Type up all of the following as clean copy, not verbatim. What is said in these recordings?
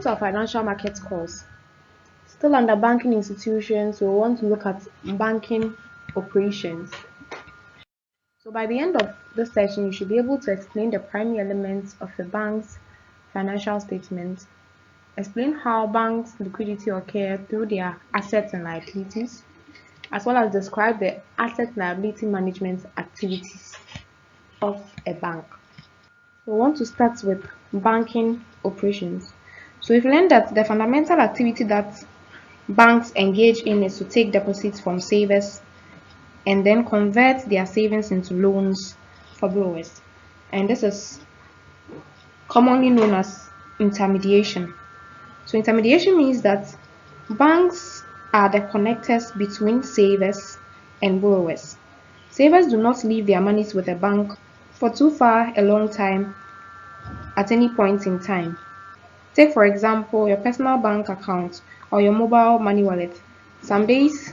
to our financial market course. Still under banking institutions, we want to look at banking operations. So by the end of this session, you should be able to explain the primary elements of a bank's financial statement, explain how banks' liquidity occurs through their assets and liabilities, as well as describe the asset liability management activities of a bank. We want to start with banking operations. So we've learned that the fundamental activity that banks engage in is to take deposits from savers and then convert their savings into loans for borrowers. And this is commonly known as intermediation. So intermediation means that banks are the connectors between savers and borrowers. Savers do not leave their monies with a bank for too far a long time at any point in time. Take for example your personal bank account or your mobile money wallet. Some days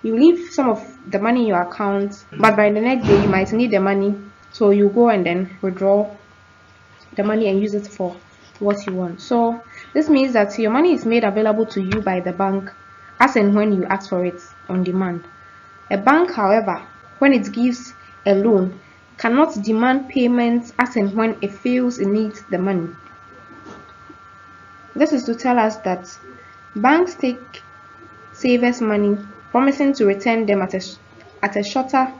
you leave some of the money in your account, but by the next day you might need the money, so you go and then withdraw the money and use it for what you want. So this means that your money is made available to you by the bank as and when you ask for it on demand. A bank, however, when it gives a loan, cannot demand payments as and when it feels it needs the money. This is to tell us that banks take savers' money, promising to return them at a shorter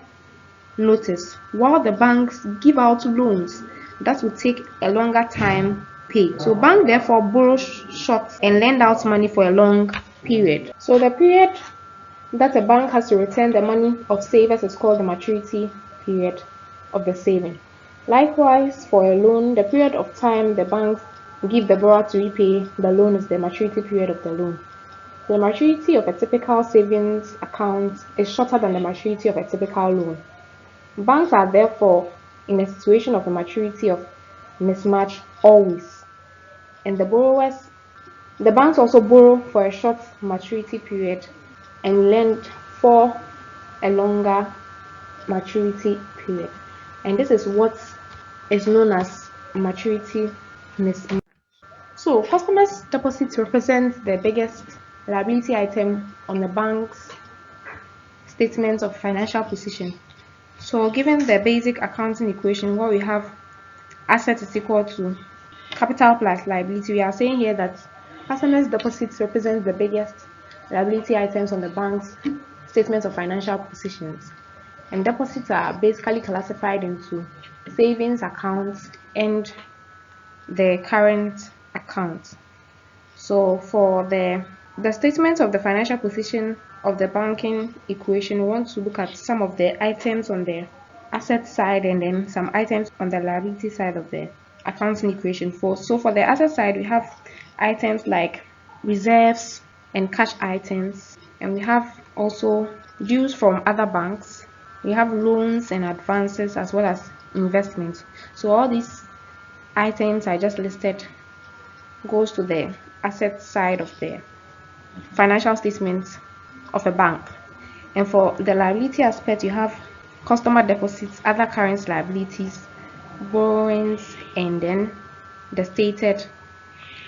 notice, while the banks give out loans that will take a longer time pay. So banks therefore borrow short and lend out money for a long period. So the period that a bank has to return the money of savers is called the maturity period of the saving. Likewise, for a loan, the period of time the banks give the borrower to repay the loan is the maturity period of the loan. The maturity of a typical savings account is shorter than the maturity of a typical loan. Banks are therefore in a situation of a maturity of mismatch always, and the banks also borrow for a short maturity period and lend for a longer maturity period, and this is what is known as maturity mismatch. So customers' deposits represent the biggest liability item on the bank's statement of financial position. So given the basic accounting equation where we have asset is equal to capital plus liability, we are saying here that customers' deposits represent the biggest liability items on the bank's statement of financial positions. And deposits are basically classified into savings accounts and the current account. So for the statement of the financial position of the banking equation, we want to look at some of the items on the asset side and then some items on the liability side of the accounting equation. So for the asset side, we have items like reserves and cash items, and we have also dues from other banks. We have loans and advances as well as investments. So all these items I just listed goes to the asset side of the financial statements of a bank. And for the liability aspect, you have customer deposits, other current liabilities, borrowings, and then the stated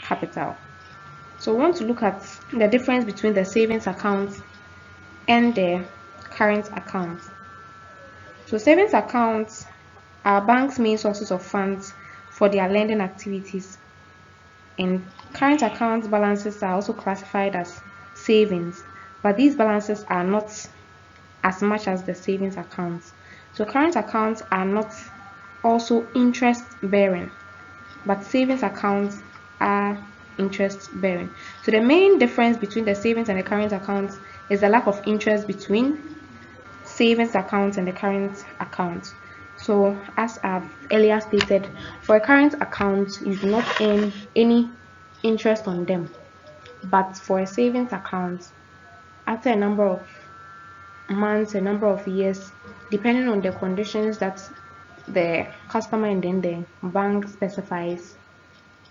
capital. So we want to look at the difference between the savings account and the current account. So savings accounts are banks' main sources of funds for their lending activities, and current account balances are also classified as savings, but these balances are not as much as the savings accounts. So current accounts are not also interest bearing, but savings accounts are interest bearing. So the main difference between the savings and the current accounts is the lack of interest between savings accounts and the current account. So as I've earlier stated, for a current account you do not earn any interest on them, but for a savings account, after a number of months, a number of years, depending on the conditions that the customer and then the bank specifies,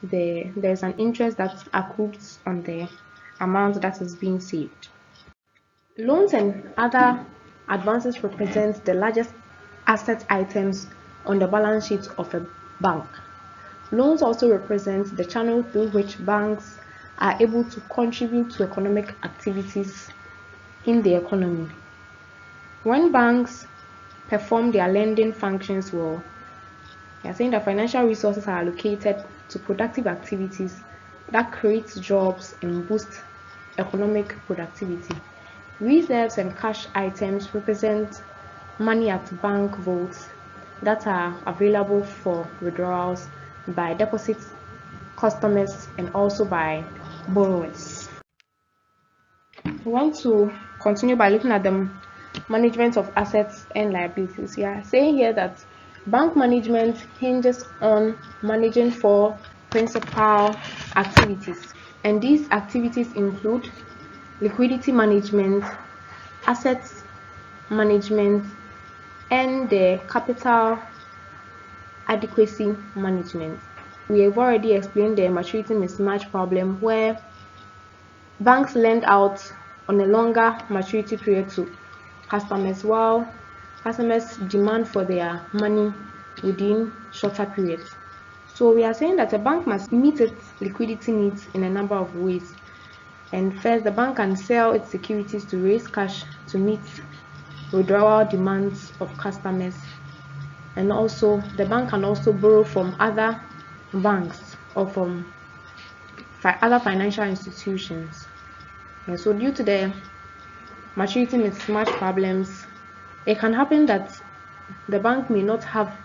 there's an interest that accrues on the amount that is being saved. Loans and other advances represent the largest asset items on the balance sheet of a bank. Loans also represent the channel through which banks are able to contribute to economic activities in the economy. When banks perform their lending functions well, we are saying that financial resources are allocated to productive activities that create jobs and boost economic productivity. Reserves and cash items represent money at bank vaults that are available for withdrawals by deposit customers and also by borrowers. We want to continue by looking at the management of assets and liabilities. We are saying here that bank management hinges on managing four principal activities, and these activities include liquidity management, assets management, and the capital adequacy management. We have already explained the maturity mismatch problem, where banks lend out on a longer maturity period to customers, while customers demand for their money within shorter periods. So we are saying that a bank must meet its liquidity needs in a number of ways. And first, the bank can sell its securities to raise cash to meet withdrawal demands of customers. And also, the bank can also borrow from other banks or from other financial institutions. And so due to the maturity mismatch problems, it can happen that the bank may not have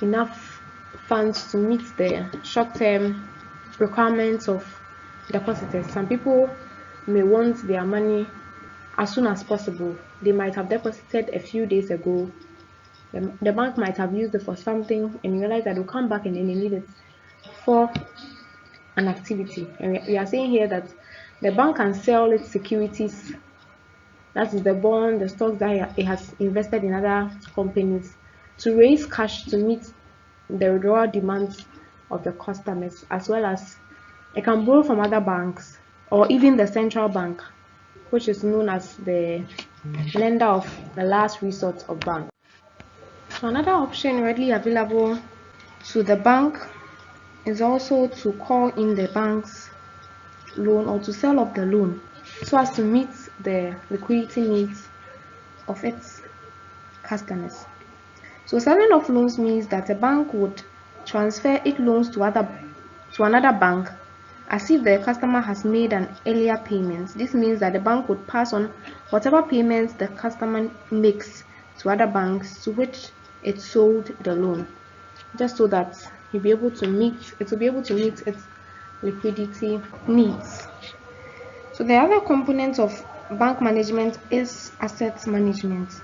enough funds to meet the short-term requirements of depositors. Some people may want their money as soon as possible. They might have deposited a few days ago. The bank might have used it for something and realize that they'll come back and then they need it for an activity. And we are saying here that the bank can sell its securities, that is the bond, the stocks that it has invested in other companies, to raise cash to meet the withdrawal demands of the customers, as well as it can borrow from other banks or even the central bank, which is known as the lender of the last resort of bank. So another option readily available to the bank is also to call in the bank's loan or to sell off the loan so as to meet the liquidity needs of its customers. So selling off loans means that a bank would transfer its loans to another bank as if the customer has made an earlier payment. This means that the bank would pass on whatever payments the customer makes to other banks to which it sold the loan, just so that it will be able to meet its liquidity needs. So the other component of bank management is asset management.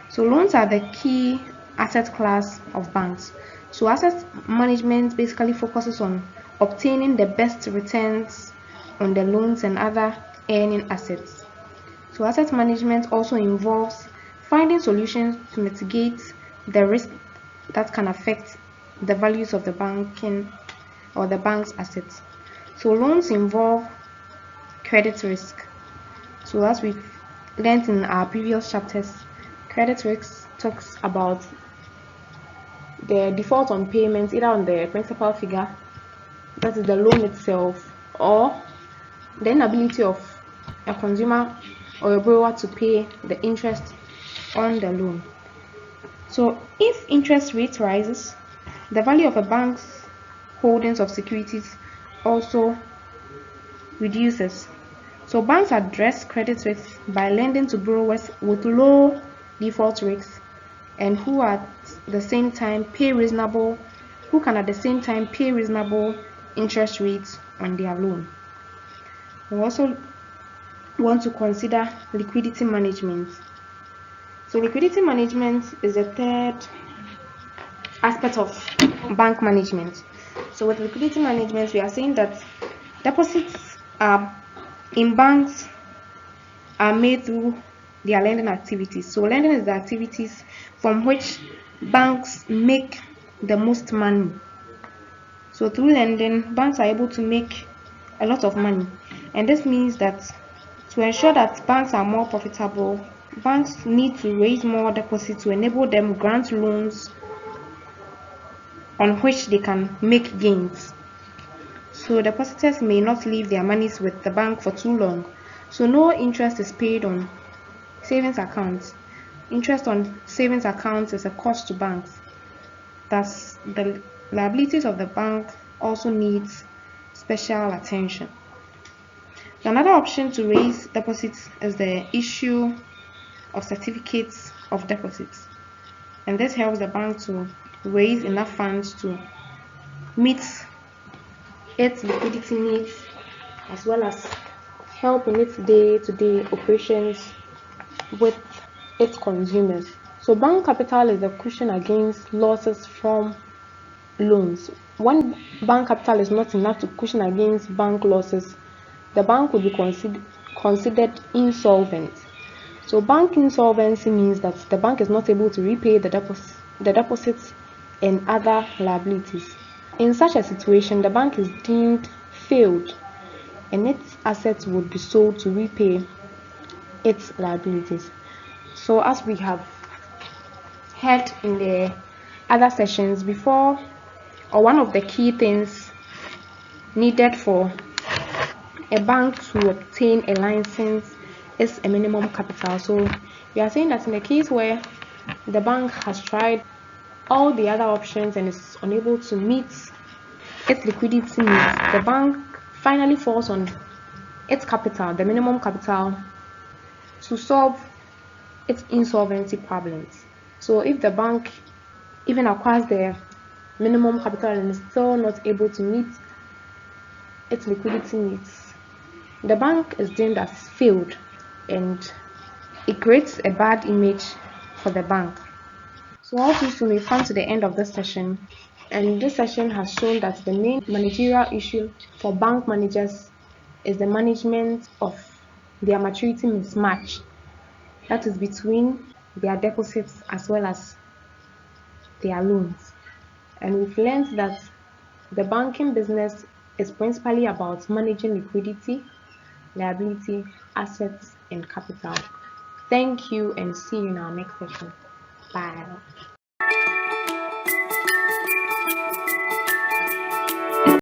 So loans are the key asset class of banks. So asset management basically focuses on obtaining the best returns on the loans and other earning assets. So asset management also involves finding solutions to mitigate the risk that can affect the values of the banking or the bank's assets. So loans involve credit risk. So as we've learned in our previous chapters, credit risk talks about the default on payments either on the principal figure, that is the loan itself, or the inability of a consumer or a borrower to pay the interest on the loan. So if interest rate rises, the value of a bank's holdings of securities also reduces. So banks address credit risk by lending to borrowers with low default risks and who can at the same time pay reasonable interest rates on their loan. We also want to consider liquidity management. So liquidity management is the third aspect of bank management. So with liquidity management, we are saying that deposits in banks are made through their lending activities. So lending is the activities from which banks make the most money. So through lending, banks are able to make a lot of money, and this means that to ensure that banks are more profitable, banks need to raise more deposits to enable them grant loans on which they can make gains. So depositors may not leave their monies with the bank for too long. So no interest is paid on savings accounts. Interest on savings accounts is a cost to banks. Thus, the liabilities of the bank also needs special attention. Another option to raise deposits is the issue of certificates of deposits, and this helps the bank to raise enough funds to meet its liquidity needs as well as help in its day-to-day operations with its consumers. So bank capital is a cushion against losses from loans. When bank capital is not enough to cushion against bank losses, the bank will be considered insolvent. So bank insolvency means that the bank is not able to repay the deposits and other liabilities. In such a situation, the bank is deemed failed and its assets would be sold to repay its liabilities. So as we have heard in the other sessions before, or one of the key things needed for a bank to obtain a license is a minimum capital. So we are saying that in the case where the bank has tried all the other options and is unable to meet its liquidity needs, the bank finally falls on its capital, the minimum capital, to solve its insolvency problems. So if the bank even acquires the minimum capital and is still not able to meet its liquidity needs, the bank is deemed as failed and it creates a bad image for the bank. So also we've come to the end of this session, and this session has shown that the main managerial issue for bank managers is the management of their maturity mismatch, that is between their deposits as well as their loans. And we've learned that the banking business is principally about managing liquidity, liability, assets, and capital. Thank you and see you in our next session. Bye.